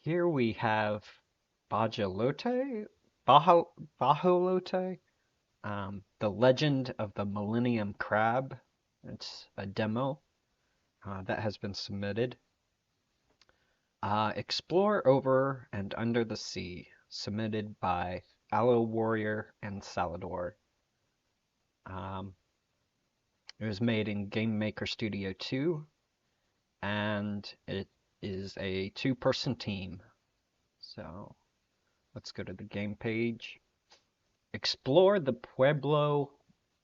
Here we have Bajolote, Bajo, Bajolote, The Legend of the Millennium Crab. It's a demo that has been submitted. Explore Over and Under the Sea, submitted by Aloe Warrior and Salador. Um, it was made in Game Maker Studio 2, and it is a two-person team. So let's go to the game page. Explore the Pueblo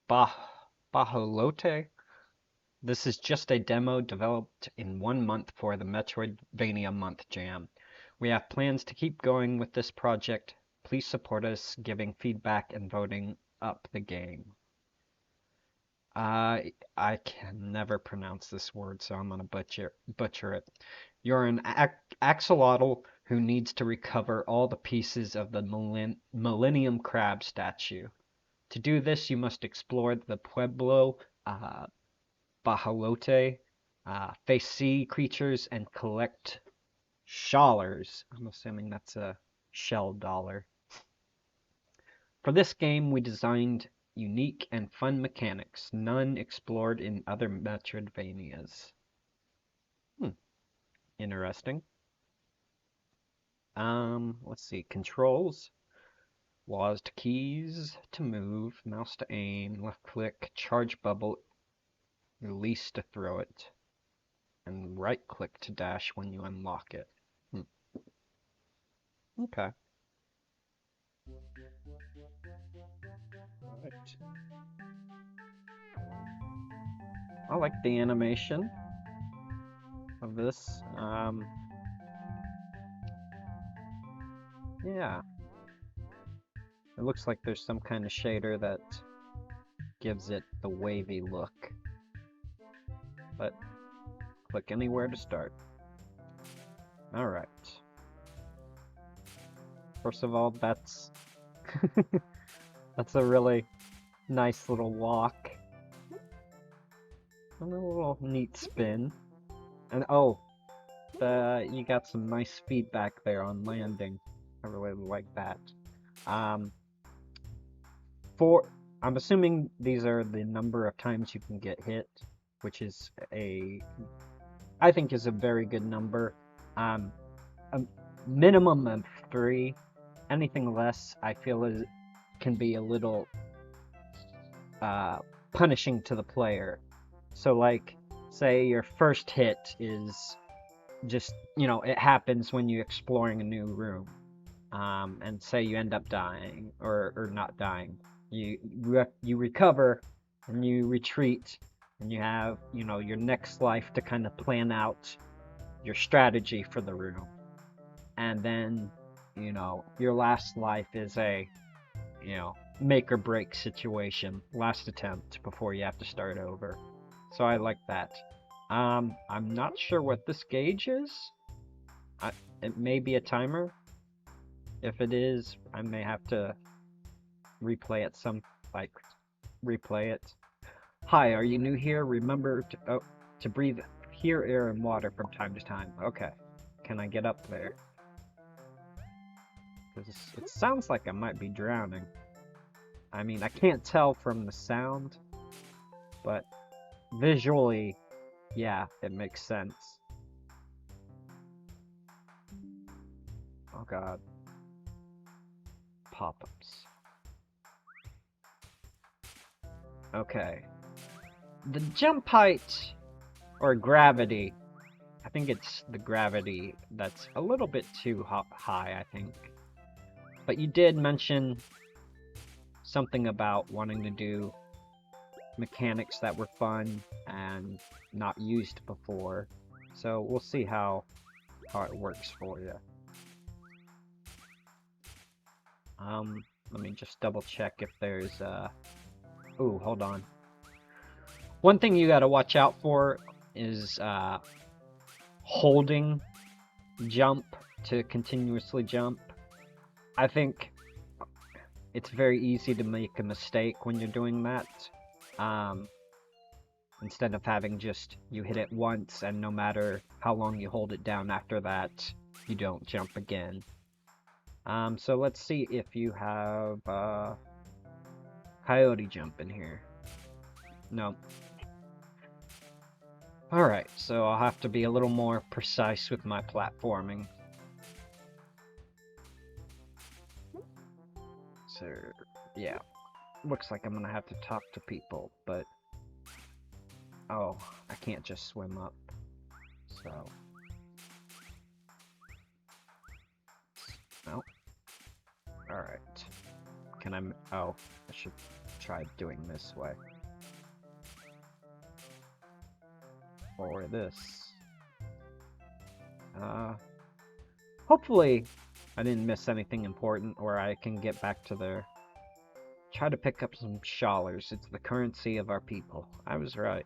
bah Bajolote. This is just a demo developed in 1 month for the Metroidvania Month Jam. We have plans to keep going with this project. Please support us giving feedback and voting up the game. I can never pronounce this word, so I'm gonna butcher it. You're an axolotl who needs to recover all the pieces of the Millennium Crab statue. To do this, you must explore the Pueblo Bajolote, face sea creatures, and collect shallers. I'm assuming that's a shell dollar. For this game, we designed unique and fun mechanics, none explored in other Metroidvanias. Interesting. Let's see. Controls. WASD keys to move, mouse to aim, left click, charge bubble, release to throw it, and right click to dash when you unlock it. Okay. Right. I like the animation of this. Yeah. It looks like there's some kind of shader that gives it the wavy look. But click anywhere to start. Alright. First of all, that's that's a really nice little walk. And a little neat spin. And oh, you got some nice feedback there on landing. I really like that. I'm assuming these are the number of times you can get hit, which is I think is a very good number. A minimum of 3. Anything less, I feel can be a little punishing to the player. So like, say your first hit is just, it happens when you're exploring a new room. And say you end up dying, or not dying. You recover, and you retreat, and you have, your next life to kind of plan out your strategy for the room. And then, your last life is a, make or break situation, last attempt before you have to start over. So I like that. I'm not sure what this gauge is. It may be a timer. If it is, I may have to replay it replay it. Hi, are you new here? Remember to breathe pure air and water from time to time. Okay. Can I get up there? Because it sounds like I might be drowning. I mean, I can't tell from the sound, but visually, yeah, it makes sense. Oh god. Pop-ups. Okay. The jump height, or gravity, I think it's the gravity that's a little bit too high, I think. But you did mention something about wanting to do mechanics that were fun and not used before. So we'll see how it works for you. Let me just double check if there's ooh, hold on. One thing you gotta watch out for is holding jump to continuously jump. I think it's very easy to make a mistake when you're doing that. Instead of having just you hit it once and no matter how long you hold it down after that, you don't jump again. So let's see if you have coyote jump in here. No. Alright, so I'll have to be a little more precise with my platforming. So, yeah. Looks like I'm gonna have to talk to people, but... Oh, I can't just swim up. So... No. Alright. Can I... Oh, I should try doing this way. Or this. Hopefully I didn't miss anything important, or I can get back to there. Try to pick up some shawlers. It's the currency of our people. I was right.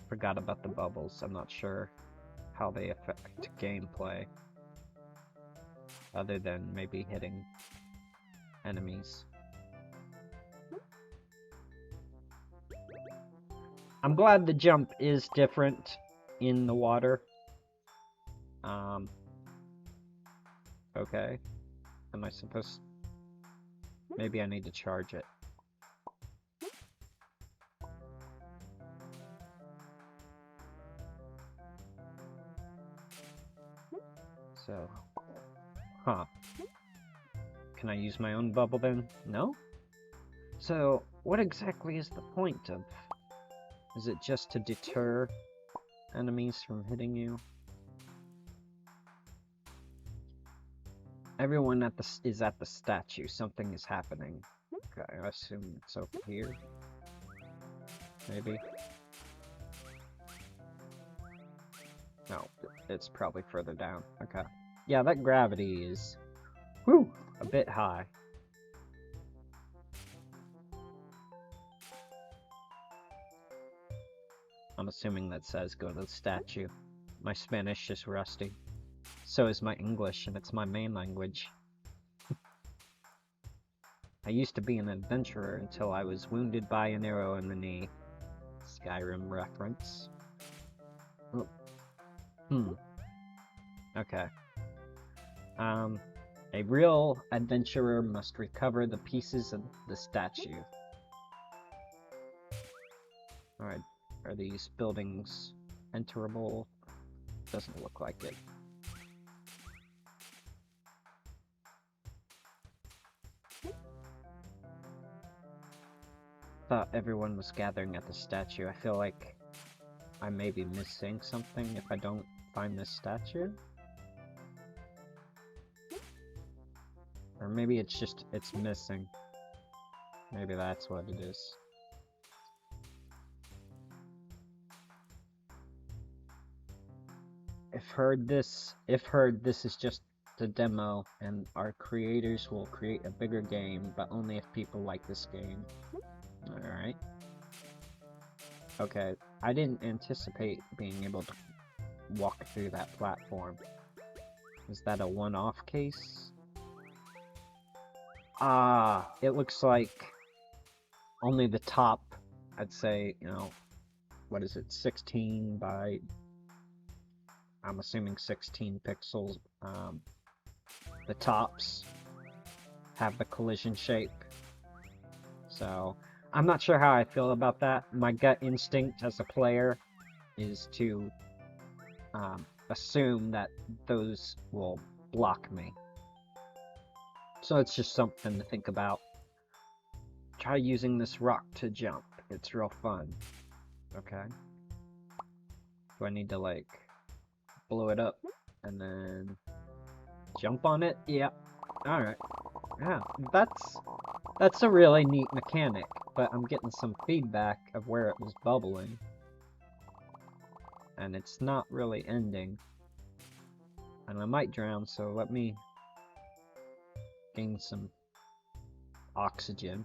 Forgot about the bubbles. I'm not sure how they affect gameplay. Other than maybe hitting enemies. I'm glad the jump is different in the water. Okay. Am I supposed... Maybe I need to charge it. So... Huh. Can I use my own bubble then? No? So, what exactly is the point of... Is it just to deter enemies from hitting you? Everyone is at the statue. Something is happening. Okay, I assume it's over here. Maybe. No, it's probably further down. Okay. Yeah, that gravity is... Whew! A bit high. I'm assuming that says go to the statue. My Spanish is rusty. So is my English, and it's my main language. I used to be an adventurer until I was wounded by an arrow in the knee. Skyrim reference. Oh. Okay. A real adventurer must recover the pieces of the statue. Alright, are these buildings enterable? Doesn't look like it. Thought everyone was gathering at the statue. I feel like I may be missing something if I don't find this statue. Or maybe it's just, it's missing. Maybe that's what it is. If heard, this is just the demo, and our creators will create a bigger game, but only if people like this game. Alright. Okay, I didn't anticipate being able to walk through that platform. Is that a one-off case? Ah, it looks like only the top, I'd say, you know, what is it, 16 by, I'm assuming 16 pixels. The tops have the collision shape. So, I'm not sure how I feel about that. My gut instinct as a player is to assume that those will block me. So it's just something to think about. Try using this rock to jump. It's real fun. Okay. Do I need to, like, blow it up and then jump on it? Yeah. Alright. Yeah, that's a really neat mechanic, but I'm getting some feedback of where it was bubbling. And it's not really ending. And I might drown, so let me gain some oxygen.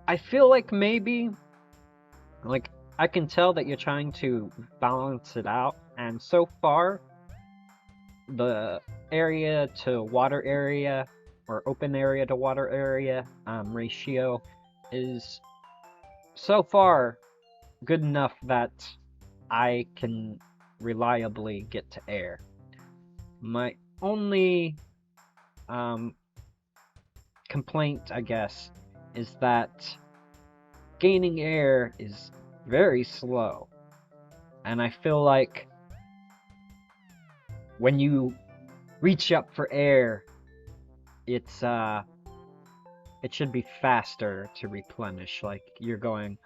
I feel like maybe, like, I can tell that you're trying to balance it out, and so far, the area to water area, or open area to water area ratio is so far good enough that I can reliably get to air. My only complaint, I guess, is that gaining air is very slow. And I feel like when you reach up for air, it should be faster to replenish. Like you're going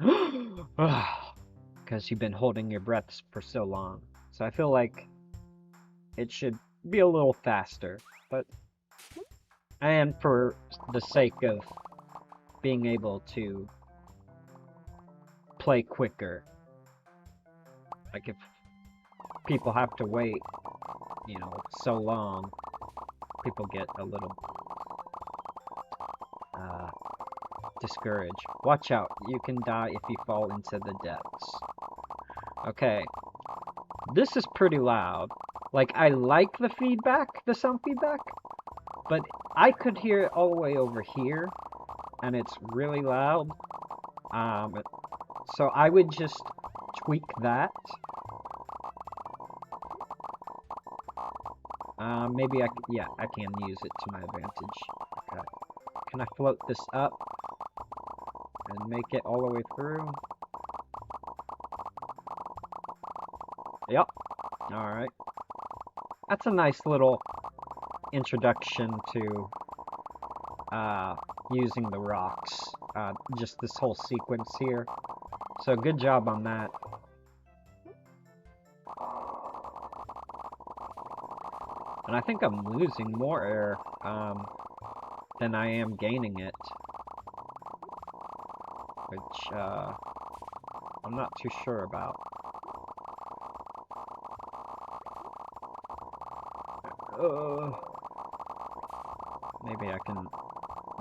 because you've been holding your breaths for so long. So I feel like it should be a little faster, but and for the sake of being able to play quicker. Like if people have to wait, you know, so long, people get a little discouraged. Watch out, you can die if you fall into the depths. Okay, this is pretty loud. Like, I like the feedback, the sound feedback, but I could hear it all the way over here, and it's really loud. So I would just tweak that. Maybe yeah, I can use it to my advantage. Okay. Can I float this up and make it all the way through? Yep. Alright. That's a nice little introduction to using the rocks. Just this whole sequence here. So good job on that. And I think I'm losing more air than I am gaining it. Which I'm not too sure about. Maybe I can...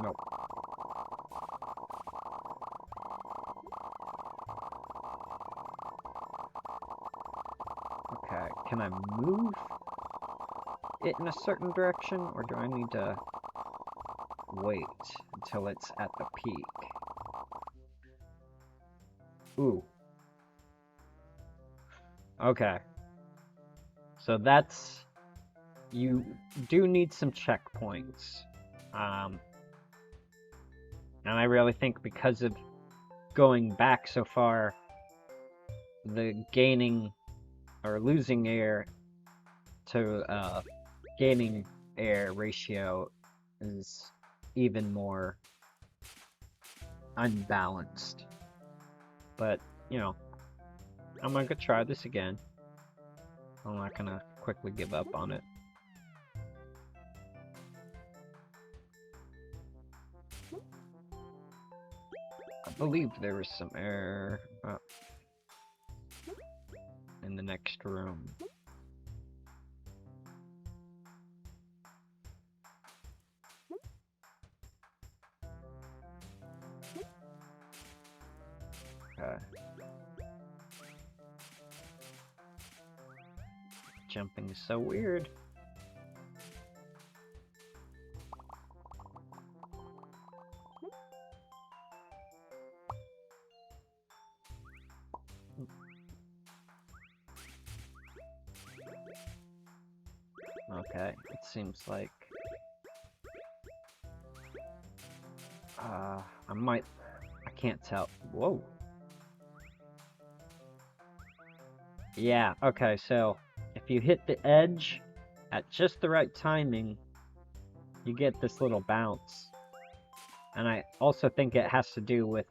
Nope. Okay, can I move it in a certain direction, or do I need to wait until it's at the peak? Ooh. Okay. So that's... You do need some checkpoints. And I really think because of going back so far, the gaining or losing air to gaining air ratio is even more unbalanced. But, you know, I'm gonna try this again. I'm not gonna quickly give up on it. I believe there was some air in the next room. Okay. Jumping is so weird. Okay, it seems like I can't tell. Whoa. Yeah, okay, so if you hit the edge at just the right timing, you get this little bounce. And I also think it has to do with,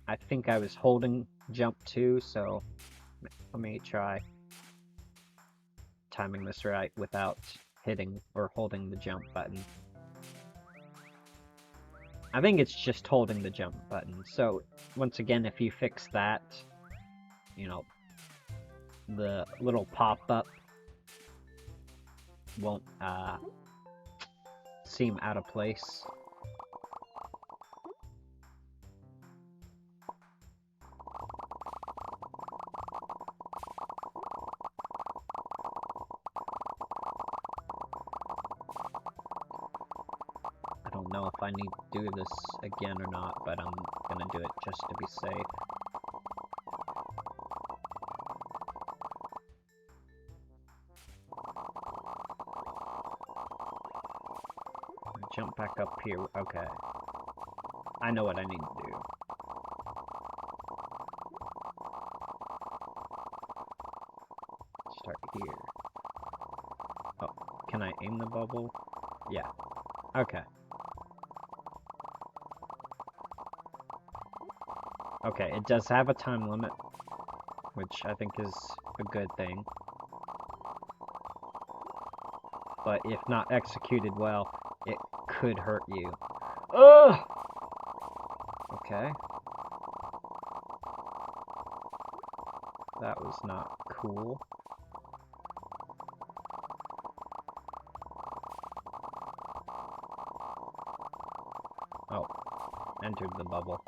I think I was holding jump 2, so let me try timing this right without hitting or holding the jump button. I think it's just holding the jump button. So once again, if you fix that, you know, the little pop-up won't seem out of place. know if I need to do this again or not, but I'm gonna do it just to be safe. Jump back up here. Okay. I know what I need to do. Start here. Oh, can I aim the bubble? Yeah. Okay. Okay, it does have a time limit, which I think is a good thing. But if not executed well, it could hurt you. Ugh! Okay. That was not cool. Oh, entered the bubble.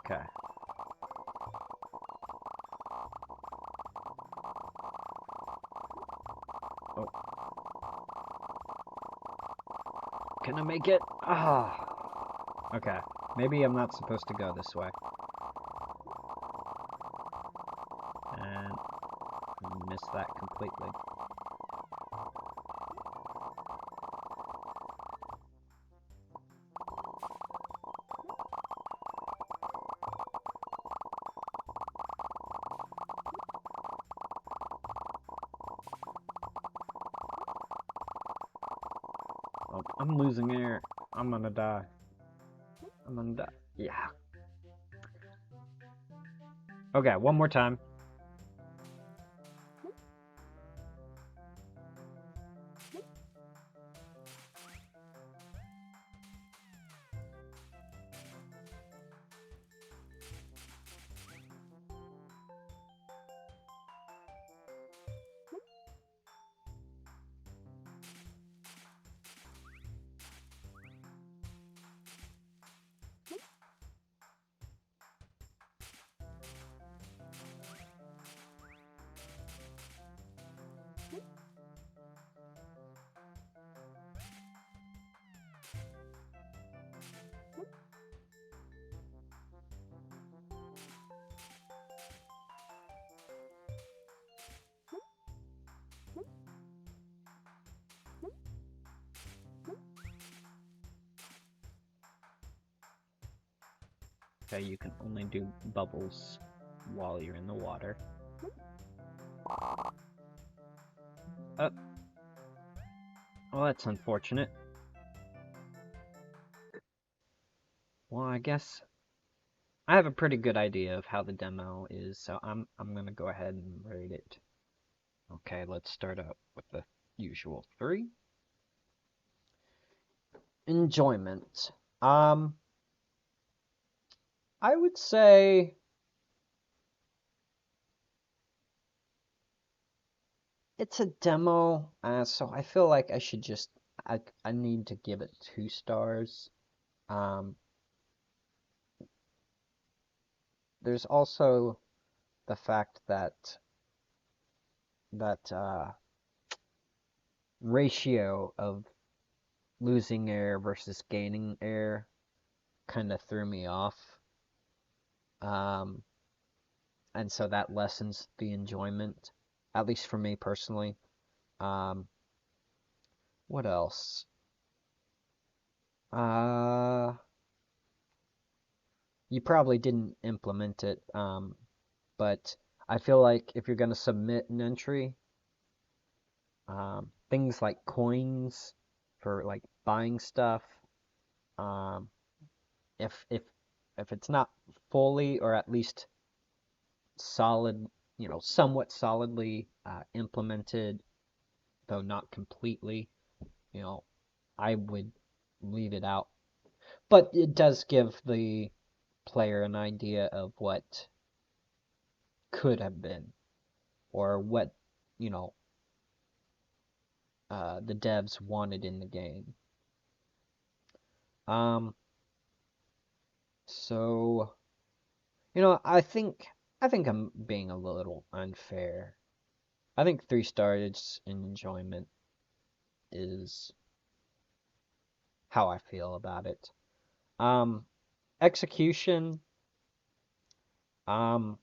Okay. Oh. Can I make it? Ah. Okay. Maybe I'm not supposed to go this way. And missed that completely. Oh, I'm losing air. I'm gonna die. I'm gonna die. Yeah. Okay, one more time. Okay, you can only do bubbles while you're in the water. Oh. Well, that's unfortunate. Well, I guess I have a pretty good idea of how the demo is, so I'm gonna go ahead and rate it. Okay, let's start out with the usual 3. Enjoyment. I would say it's a demo, so I feel like I should just I need to give it 2 stars. There's also the fact that ratio of losing air versus gaining air kind of threw me off. And so that lessens the enjoyment, at least for me personally. What else? You probably didn't implement it, but I feel like if you're going to submit an entry, things like coins for like buying stuff, if it's not fully or at least solid, somewhat solidly implemented, though not completely, I would leave it out. But it does give the player an idea of what could have been, or what, the devs wanted in the game. So, I think I'm being a little unfair. I think 3 stars in enjoyment is how I feel about it. Um, Execution, um,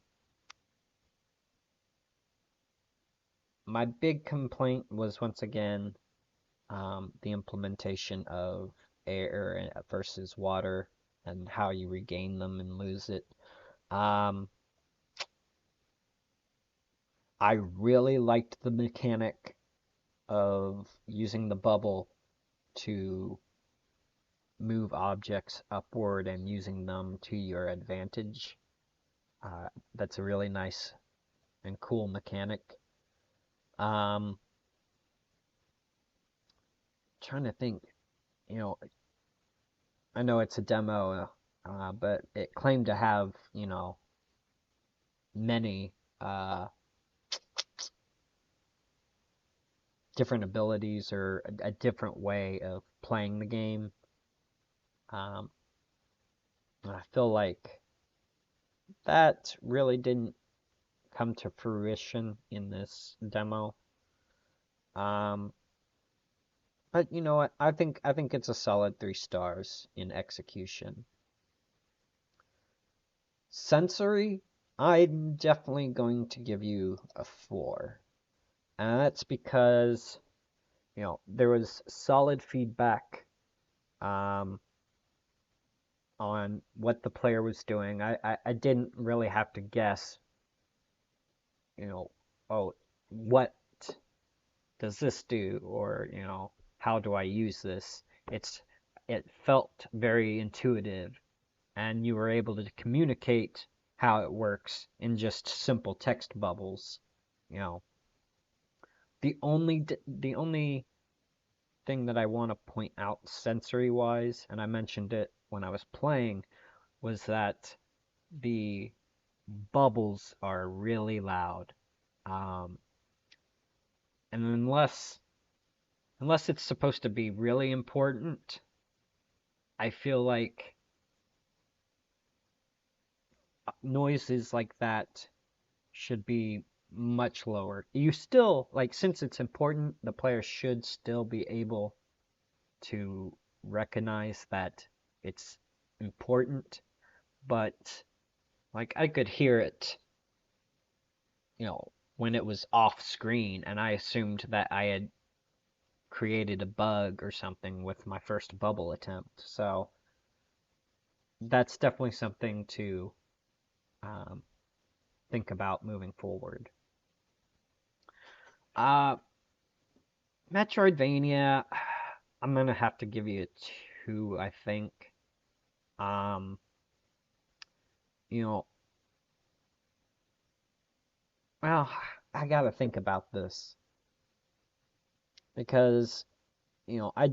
my big complaint was once again the implementation of air versus water and how you regain them and lose it. Um, I really liked the mechanic of using the bubble to move objects upward and using them to your advantage. That's a really nice and cool mechanic. Um, Trying to think, you know, I know it's a demo, but it claimed to have, many different abilities or a different way of playing the game. Um, and I feel like that really didn't come to fruition in this demo. Um, but you know what? I think it's a solid 3 stars in execution. Sensory, I'm definitely going to give you a 4. And that's because, there was solid feedback um, on what the player was doing. I didn't really have to guess, you know, oh, what does this do? Or, how do I use this? It felt very intuitive, and you were able to communicate how it works in just simple text bubbles. You know, the only thing that I want to point out sensory wise, and I mentioned it when I was playing, was that the bubbles are really loud. Um, and unless it's supposed to be really important, I feel like noises like that should be much lower. You still, like, since it's important, the player should still be able to recognize that it's important, but like I could hear it, when it was off screen, and I assumed that I had created a bug or something with my first bubble attempt. So that's definitely something to um, think about moving forward. Uh, Metroidvania, I'm gonna have to give you a 2, I think. Um, you know, well, I gotta think about this because I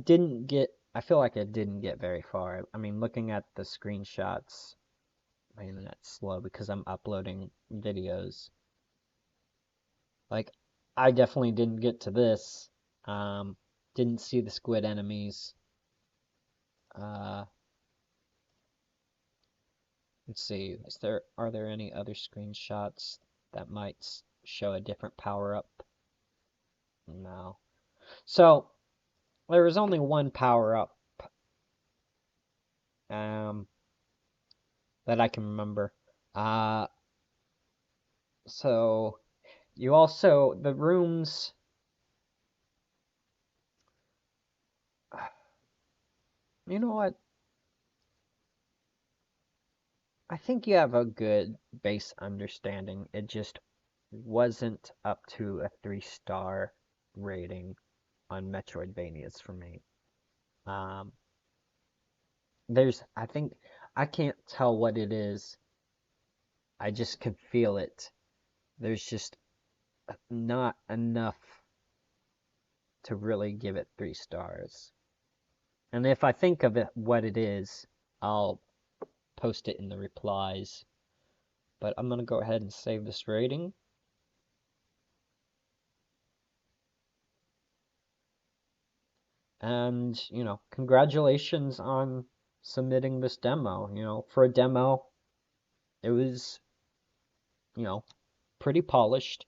feel like I didn't get very far. I mean, looking at the screenshots, my internet's slow because I'm uploading videos. Like, I definitely didn't get to this. Um, didn't see the squid enemies. Uh, let's see. Are there any other screenshots that might show a different power up? No. So there was only one power up um, that I can remember. Uh, so you also the rooms. You know what? I think you have a good base understanding. It just wasn't up to a 3 star rating on Metroidvanias for me. Um, I think, I can't tell what it is. I just could feel it. There's just not enough to really give it 3 stars. And if I think of it, what it is, I'll post it in the replies. But I'm going to go ahead and save this rating. And, congratulations on submitting this demo. For a demo, it was, pretty polished.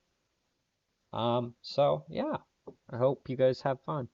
So yeah, I hope you guys have fun.